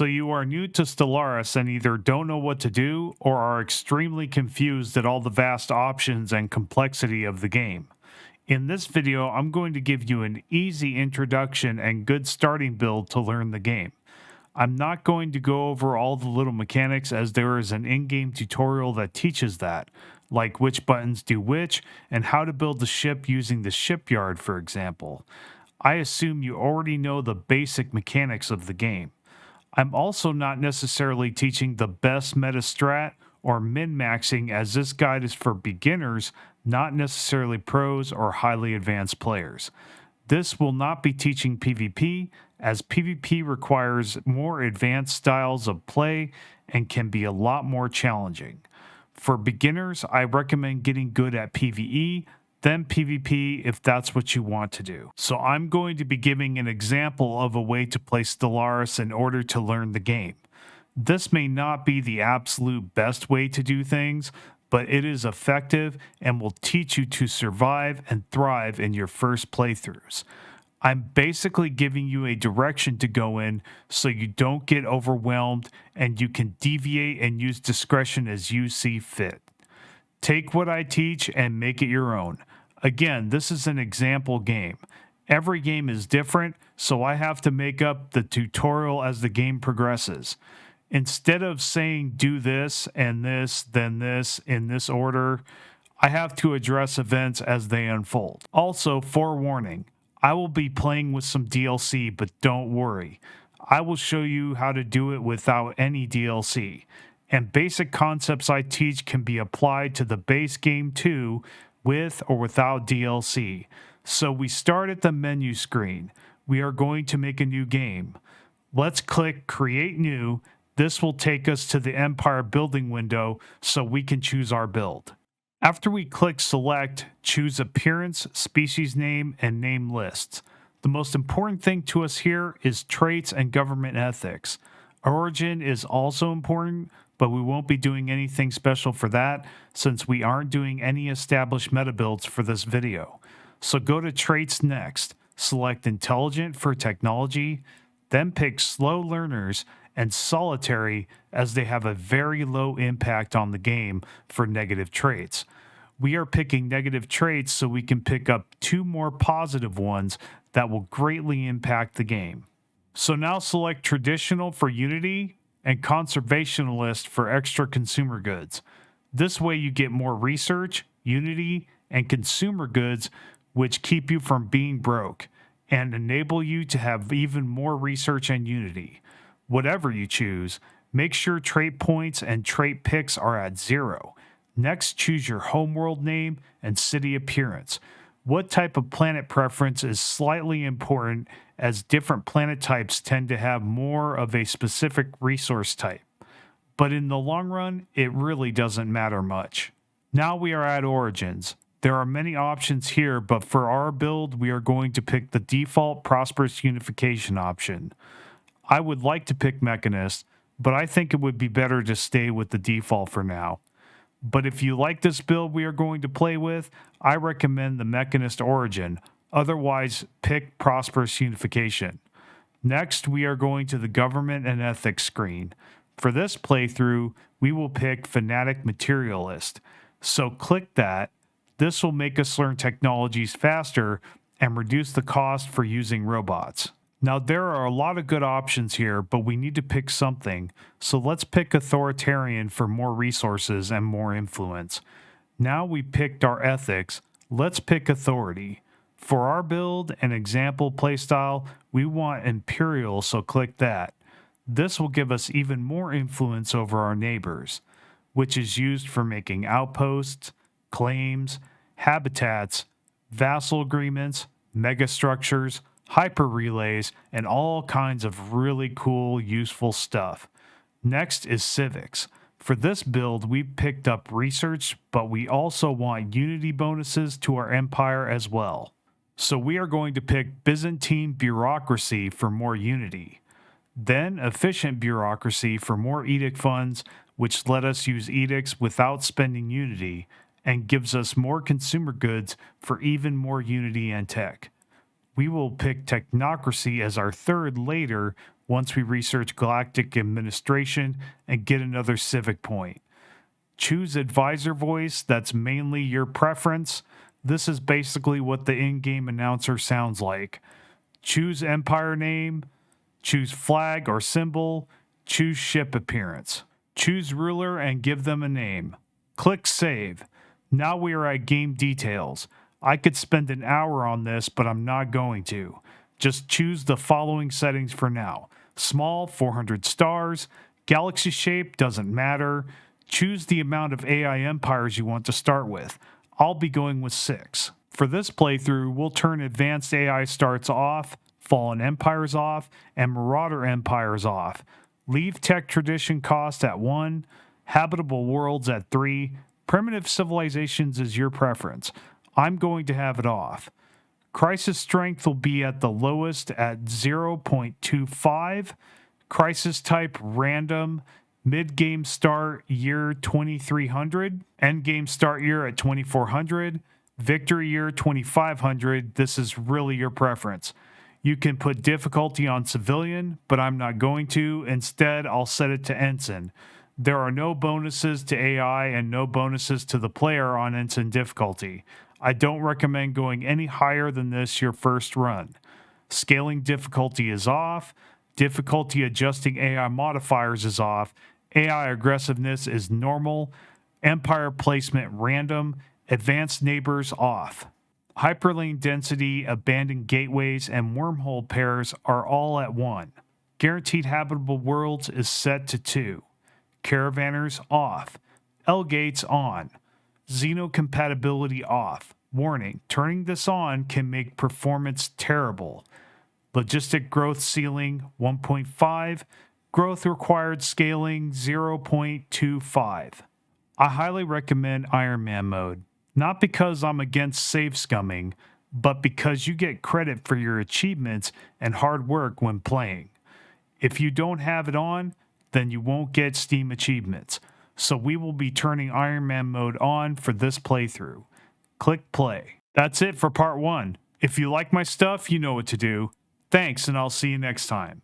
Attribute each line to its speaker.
Speaker 1: So you are new to Stellaris and either don't know what to do or are extremely confused at all the vast options and complexity of the game. In this video, I'm going to give you an easy introduction and good starting build to learn the game. I'm not going to go over all the little mechanics as there is an in-game tutorial that teaches that, like which buttons do which and how to build the ship using the shipyard, for example. I assume you already know the basic mechanics of the game. I'm also not necessarily teaching the best meta strat or min-maxing, as this guide is for beginners, not necessarily pros or highly advanced players. This will not be teaching PvP, as PvP requires more advanced styles of play and can be a lot more challenging. For beginners, I recommend getting good at PvE, then PvP if that's what you want to do. So I'm going to be giving an example of a way to play Stellaris in order to learn the game. This may not be the absolute best way to do things, but it is effective and will teach you to survive and thrive in your first playthroughs. I'm basically giving you a direction to go in so you don't get overwhelmed and you can deviate and use discretion as you see fit. Take what I teach and make it your own. Again, this is an example game. Every game is different, so I have to make up the tutorial as the game progresses. Instead of saying do this and this, then this in this order, I have to address events as they unfold. Also, forewarning, I will be playing with some DLC, but don't worry. I will show you how to do it without any DLC. And basic concepts I teach can be applied to the base game too, with or without DLC. So we start at the menu screen. We are going to make a new game. Let's click Create New. This will take us to the Empire building window so we can choose our build. After we click Select, choose Appearance, Species Name, and Name Lists. The most important thing to us here is traits and government ethics. Origin is also important, but we won't be doing anything special for that since we aren't doing any established meta builds for this video. So go to Traits next, select Intelligent for Technology, then pick Slow Learners and Solitary as they have a very low impact on the game for negative traits. We are picking negative traits so we can pick up 2 more positive ones that will greatly impact the game. So now select Traditional for Unity and Conservationalist for extra consumer goods. This way you get more research, Unity, and consumer goods which keep you from being broke and enable you to have even more research and Unity. Whatever you choose, make sure trait points and trait picks are at 0. Next, choose your homeworld name and city appearance. What type of planet preference is slightly important, as different planet types tend to have more of a specific resource type. But in the long run, it really doesn't matter much. Now we are at Origins. There are many options here, but for our build, we are going to pick the default Prosperous Unification option. I would like to pick Mechanist, but I think it would be better to stay with the default for now. But if you like this build we are going to play with, I recommend the Mechanist Origin. Otherwise, pick Prosperous Unification. Next, we are going to the Government and Ethics screen. For this playthrough, we will pick Fanatic Materialist. So click that. This will make us learn technologies faster and reduce the cost for using robots. Now, there are a lot of good options here, but we need to pick something, so let's pick Authoritarian for more resources and more influence. Now we picked our ethics, let's pick Authority. For our build and example playstyle, we want Imperial, so click that. This will give us even more influence over our neighbors, which is used for making outposts, claims, habitats, vassal agreements, megastructures, hyper relays, and all kinds of really cool, useful stuff. Next is civics. For this build, we picked up research, but we also want unity bonuses to our empire as well. So we are going to pick Byzantine bureaucracy for more unity. Then efficient bureaucracy for more edict funds, which let us use edicts without spending unity, and gives us more consumer goods for even more unity and tech. We will pick technocracy as our third later, once we research galactic administration and get another civic point. Choose advisor voice, that's mainly your preference. This is basically what the in-game announcer sounds like. Choose empire name, choose flag or symbol, choose ship appearance. Choose ruler and give them a name. Click save. Now we are at game details. I could spend an hour on this, but I'm not going to. Just choose the following settings for now. Small, 400 stars. Galaxy shape, doesn't matter. Choose the amount of AI empires you want to start with. I'll be going with 6. For this playthrough, we'll turn Advanced AI Starts off, Fallen Empires off, and Marauder Empires off. Leave Tech Tradition Cost at 1, Habitable Worlds at 3, Primitive Civilizations is your preference. I'm going to have it off. Crisis Strength will be at the lowest at 0.25, Crisis Type Random, Mid-Game Start Year 2300, End-Game Start Year at 2400, Victory Year 2500, this is really your preference. You can put difficulty on civilian, but I'm not going to. Instead, I'll set it to ensign. There are no bonuses to AI and no bonuses to the player on ensign difficulty. I don't recommend going any higher than this your first run. Scaling difficulty is off. Difficulty adjusting AI modifiers is off. AI aggressiveness is normal. Empire placement random. Advanced neighbors off. Hyperlane density, abandoned gateways, and wormhole pairs are all at 1. Guaranteed habitable worlds is set to 2. Caravanners off. L-gates on. Xenocompatibility off. Warning, turning this on can make performance terrible. Logistic growth ceiling 1.5. Growth required scaling 0.25. I highly recommend Iron Man mode. Not because I'm against save scumming, but because you get credit for your achievements and hard work when playing. If you don't have it on, then you won't get Steam achievements. So we will be turning Iron Man mode on for this playthrough. Click play. That's it for part 1. If you like my stuff, you know what to do. Thanks, and I'll see you next time.